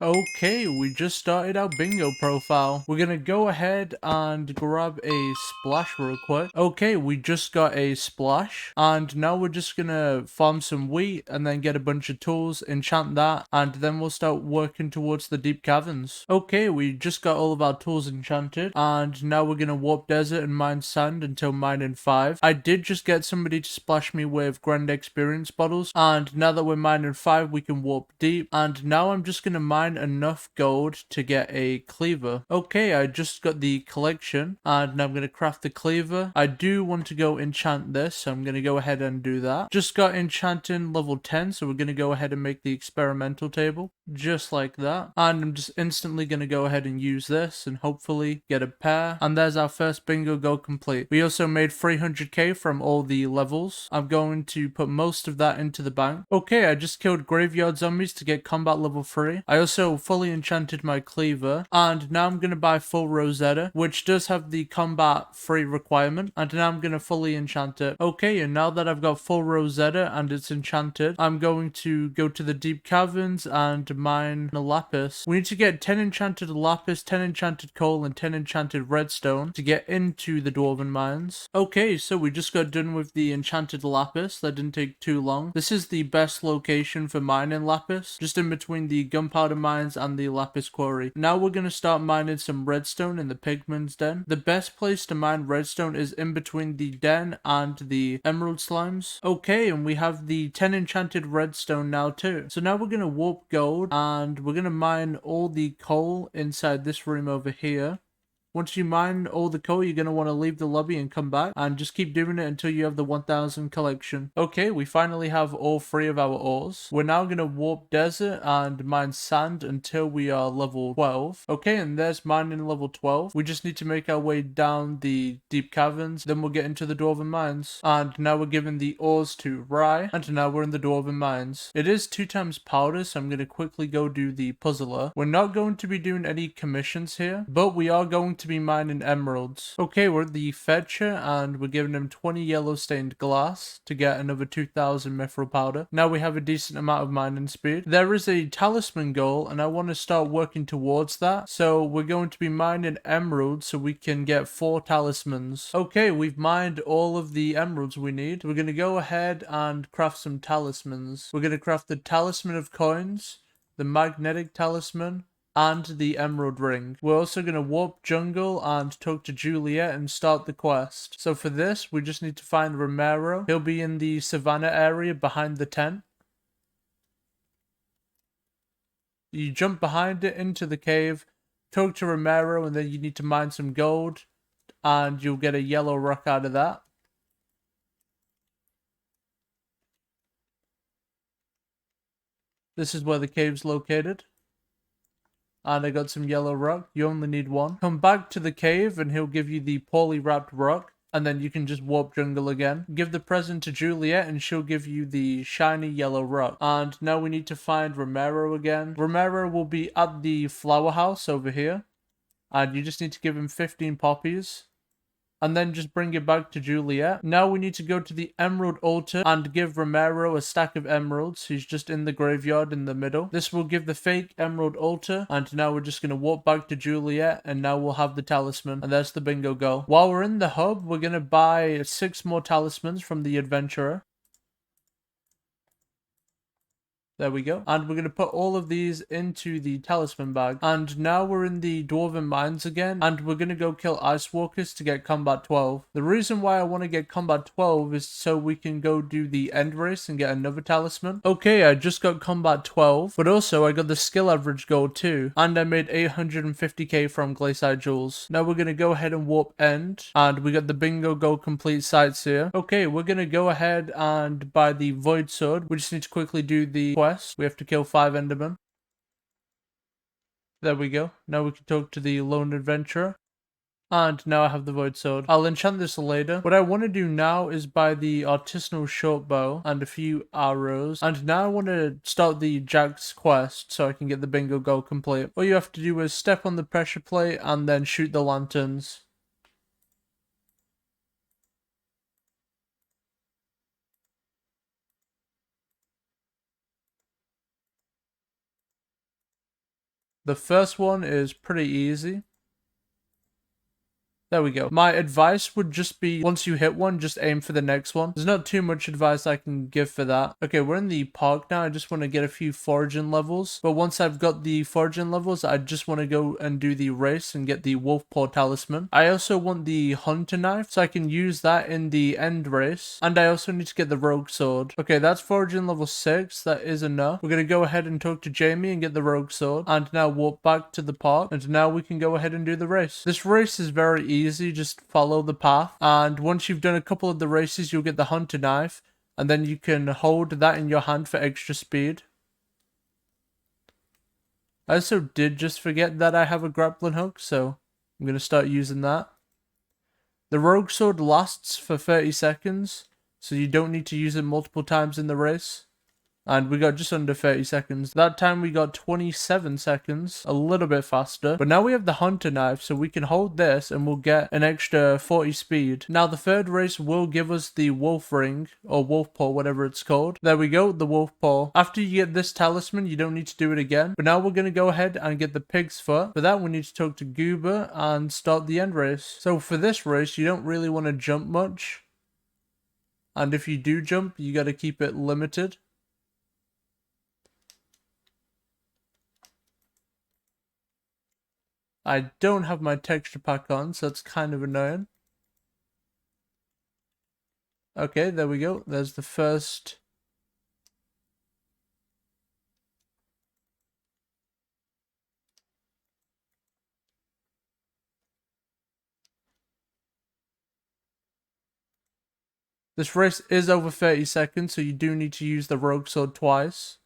Okay, we just started our bingo profile. We're gonna go ahead and grab a splash real quick. Okay, we just got a splash, and now we're just gonna farm some wheat and then get a bunch of tools, enchant that, and then we'll start working towards the deep caverns. Okay, we just got all of our tools enchanted, and now we're gonna warp desert and mine sand until mining 5. I did just get somebody to splash me with grand experience bottles, and now that we're mining 5, we can warp deep, and now I'm just gonna mine enough gold to get a cleaver. Okay, I just got the collection, and now I'm going to craft the cleaver. I do want to go enchant this, so I'm going to go ahead and do that. Just got enchanting level 10, so we're going to go ahead and make the experimental table, just like that. And I'm just instantly going to go ahead and use this, and hopefully get a pair. And there's our first bingo goal complete. We also made 300k from all the levels. I'm going to put most of that into the bank. Okay, I just killed graveyard zombies to get combat level 3. I also fully enchanted my cleaver, and now I'm going to buy full Rosetta, which does have the combat free requirement, and now I'm going to fully enchant it. Okay, and now that I've got full Rosetta and it's enchanted, I'm going to go to the deep caverns and mine a lapis. We need to get 10 enchanted lapis, 10 enchanted coal, and 10 enchanted redstone to get into the Dwarven mines. Okay, so we just got done with the enchanted lapis. That didn't take too long. This is the best location for mining lapis, just in between the gunpowder mines and the lapis quarry. Now we're going to start mining some redstone in the pigman's den. The best place to mine redstone is in between the den and the emerald slimes. Okay, and we have the 10 enchanted redstone now too. So now we're going to warp gold, and we're going to mine all the coal inside this room over here. Once you mine all the coal, you're going to want to leave the lobby and come back, and just keep doing it until you have the 1000 collection. Okay, we finally have all 3 of our ores. We're now going to warp desert and mine sand until we are level 12. Okay, and there's mining level 12. We just need to make our way down the deep caverns, then we'll get into the Dwarven mines. And now we're giving the ores to Rye, and now we're in the Dwarven mines. It is 2 times powder, so I'm going to quickly go do the puzzler. We're not going to be doing any commissions here, but we are going to be mining emeralds. Okay, we're at the fetcher, and we're giving him 20 yellow stained glass to get another 2000 mithril powder. Now we have a decent amount of mining speed. There is a talisman goal, and I want to start working towards that. So we're going to be mining emeralds so we can get 4 talismans. Okay, we've mined all of the emeralds we need. We're going to go ahead and craft some talismans. We're going to craft the talisman of coins, the magnetic talisman, and the emerald ring. We're also going to warp jungle and talk to Juliet and start the quest. So for this, we just need to find Romero. He'll be in the savannah area behind the tent. You jump behind it into the cave, talk to Romero, and then you need to mine some gold, and you'll get a yellow rock out of that. This is where the cave's located. And I got some yellow rock. You only need 1. Come back to the cave and he'll give you the poorly wrapped rock. And then you can just warp jungle again. Give the present to Juliet and she'll give you the shiny yellow rock. And now we need to find Romero again. Romero will be at the flower house over here. And you just need to give him 15 poppies. And then just bring it back to Juliet. Now we need to go to the Emerald Altar and give Romero a stack of emeralds. He's just in the graveyard in the middle. This will give the fake Emerald Altar. And now we're just going to walk back to Juliet, and now we'll have the talisman. And that's the bingo goal. While we're in the hub, we're going to buy 6 more talismans from the adventurer. There we go. And we're going to put all of these into the talisman bag. And now we're in the Dwarven mines again. And we're going to go kill Ice Walkers to get combat 12. The reason why I want to get combat 12 is so we can go do the end race and get another talisman. Okay, I just got combat 12. But also I got the skill average goal too. And I made 850k from Glacier Jewels. Now we're going to go ahead and warp end. And we got the bingo goal complete sites here. Okay, we're going to go ahead and buy the Void Sword. We just need to quickly do the quest. We have to kill 5 Endermen. There we go. Now we can talk to the lone adventurer. And now I have the Void Sword. I'll enchant this later. What I want to do now is buy the artisanal short bow and a few arrows. And now I want to start the Jack's quest so I can get the bingo goal complete. All you have to do is step on the pressure plate and then shoot the lanterns. The first one is pretty easy. There we go. My advice would just be, once you hit one, just aim for the next one. There's not too much advice I can give for that. Okay, we're in the park now. I just want to get a few foraging levels. But once I've got the foraging levels, I just want to go and do the race and get the wolf paw talisman. I also want the hunter knife, so I can use that in the end race. And I also need to get the rogue sword. Okay, that's foraging level 6. That is enough. We're going to go ahead and talk to Jamie and get the rogue sword. And now walk back to the park. And now we can go ahead and do the race. This race is very easy. Just follow the path, and once you've done a couple of the races, you'll get the hunter knife, and then you can hold that in your hand for extra speed. I also did just forget that I have a grappling hook, so I'm going to start using that. The rogue sword lasts for 30 seconds, so you don't need to use it multiple times in the race. And we got just under 30 seconds. That time we got 27 seconds, a little bit faster. But now we have the hunter knife, so we can hold this and we'll get an extra 40 speed. Now the third race will give us the wolf ring, or wolf paw, whatever it's called. There we go, the wolf paw. After you get this talisman, you don't need to do it again. But now we're going to go ahead and get the pig's foot. For that, we need to talk to Goober and start the end race. So for this race, you don't really want to jump much. And if you do jump, you got to keep it limited. I don't have my texture pack on, so that's kind of annoying. Okay, there we go. There's the first. This race is over 30 seconds, so you do need to use the rogue sword twice.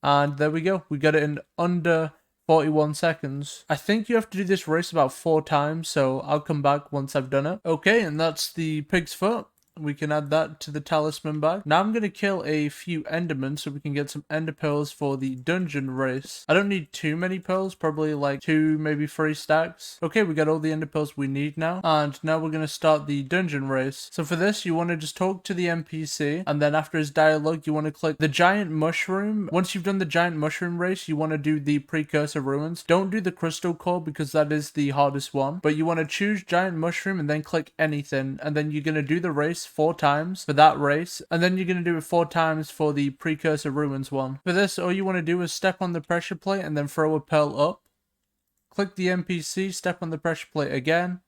And there we go. We got it in under 41 seconds. I think you have to do this race about 4 times, so I'll come back once I've done it. Okay, and that's the pig's foot. We can add that to the talisman bag. Now I'm going to kill a few endermen so we can get some ender pearls for the dungeon race. I don't need too many pearls, probably like 2, maybe 3 stacks. Okay, we got all the ender pearls we need now. And now we're going to start the dungeon race. So for this, you want to just talk to the NPC. And then after his dialogue, you want to click the giant mushroom. Once you've done the giant mushroom race, you want to do the precursor ruins. Don't do the crystal core because that is the hardest one. But you want to choose giant mushroom and then click anything. And then you're going to do the race 4 times for that race, and then you're going to do it 4 times for the precursor ruins one. For this, all you want to do is step on the pressure plate and then throw a pearl up. Click the NPC, step on the pressure plate again,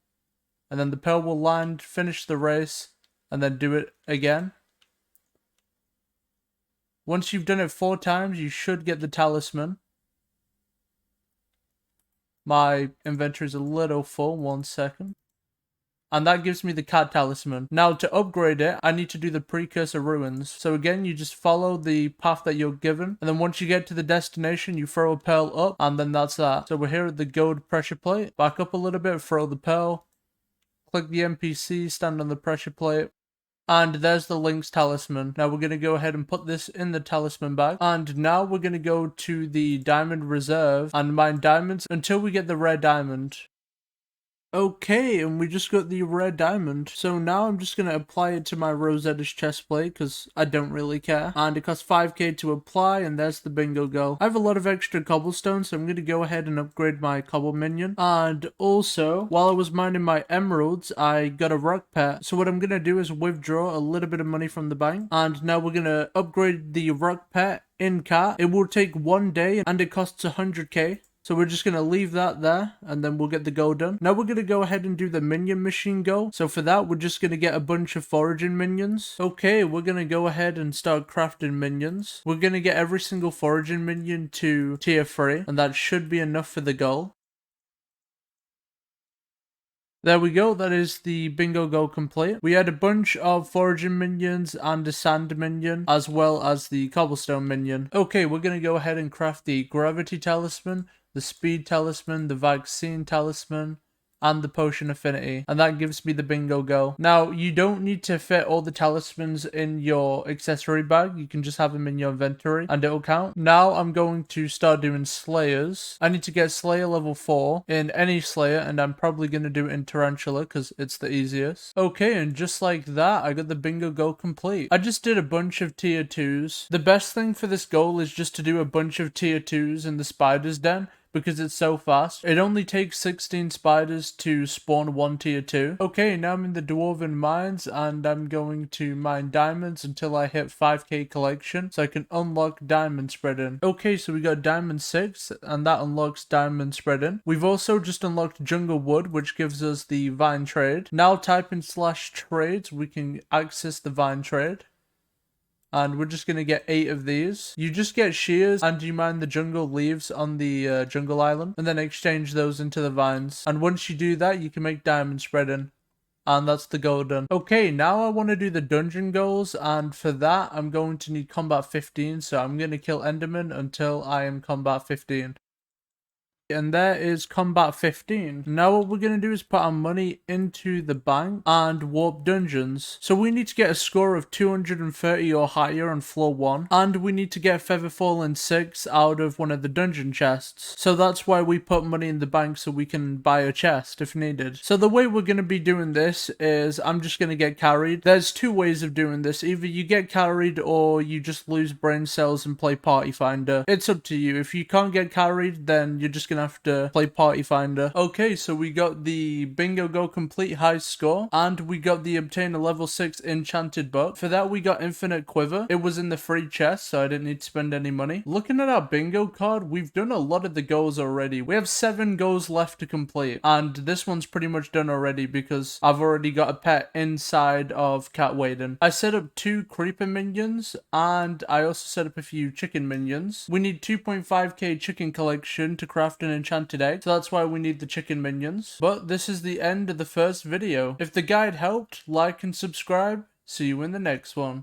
and then the pearl will land, finish the race, and then do it again. Once you've done it 4 times, you should get the talisman. My inventory is a little full, 1 second. And that gives me the cat talisman. Now to upgrade it, I need to do the precursor ruins. So again, you just follow the path that you're given. And then once you get to the destination, you throw a pearl up. And then that's that. So we're here at the gold pressure plate. Back up a little bit, throw the pearl. Click the NPC, stand on the pressure plate. And there's the Link's talisman. Now we're going to go ahead and put this in the talisman bag. And now we're going to go to the diamond reserve and mine diamonds until we get the rare diamond. Okay, and we just got the rare diamond. So now I'm just going to apply it to my Rosetta's chestplate because I don't really care. And it costs 5k to apply, and there's the bingo girl. I have a lot of extra cobblestone, so I'm going to go ahead and upgrade my cobble minion. And also, while I was mining my emeralds, I got a rock pet. So what I'm going to do is withdraw a little bit of money from the bank. And now we're going to upgrade the rock pet in cat. It will take 1 day, and it costs 100k. So we're just going to leave that there, and then we'll get the goal done. Now we're going to go ahead and do the minion machine goal. So for that, we're just going to get a bunch of foraging minions. Okay, we're going to go ahead and start crafting minions. We're going to get every single foraging minion to tier 3, and that should be enough for the goal. There we go, that is the bingo goal complete. We had a bunch of foraging minions and a sand minion, as well as the cobblestone minion. Okay, we're going to go ahead and craft the gravity talisman, the speed talisman, the vaccine talisman, and the potion affinity, and that gives me the bingo go. Now, you don't need to fit all the talismans in your accessory bag. You can just have them in your inventory and it'll count. Now I'm going to start doing slayers. I need to get slayer level 4 in any slayer, and I'm probably going to do it in tarantula because it's the easiest. Okay, and just like that, I got the bingo goal complete. I just did a bunch of tier 2s. The best thing for this goal is just to do a bunch of tier 2s in the spider's den, because it's so fast. It only takes 16 spiders to spawn one tier 2. Okay, now I'm in the Dwarven mines and I'm going to mine diamonds until I hit 5k collection so I can unlock diamond spreading. Okay, so we got diamond 6 and that unlocks diamond spreading. We've also just unlocked jungle wood, which gives us the vine trade. Now type in /trades, we can access the vine trade. And we're just going to get 8 of these. You just get shears and you mine the jungle leaves on the jungle island and then exchange those into the vines. And once you do that, you can make diamond spreading. And that's the goal done. Okay, now I want to do the dungeon goals, and for that I'm going to need combat 15, so I'm going to kill Enderman until I am combat 15. And there is combat 15. Now what we're going to do is put our money into the bank and warp dungeons. So we need to get a score of 230 or higher on floor 1. And we need to get Feather Fallen 6 out of one of the dungeon chests. So that's why we put money in the bank, so we can buy a chest if needed. So the way we're going to be doing this is I'm just going to get carried. There's 2 ways of doing this. Either you get carried or you just lose brain cells and play Party Finder. It's up to you. If you can't get carried, then you're just going to have to play Party Finder. Okay, so we got the bingo go complete high score, and we got the obtain a level 6 enchanted book. For that we got infinite quiver. It was in the free chest, so I didn't need to spend any money. Looking at our bingo card, we've done a lot of the goals already. We have 7 goals left to complete, and this one's pretty much done already because I've already got a pet inside of Cat Waden. I set up 2 creeper minions, and I also set up a few chicken minions. We need 2.5k chicken collection to craft an enchanted egg, so that's why we need the chicken minions. But this is the end of the first video. If the guide helped, like and subscribe. See you in the next one.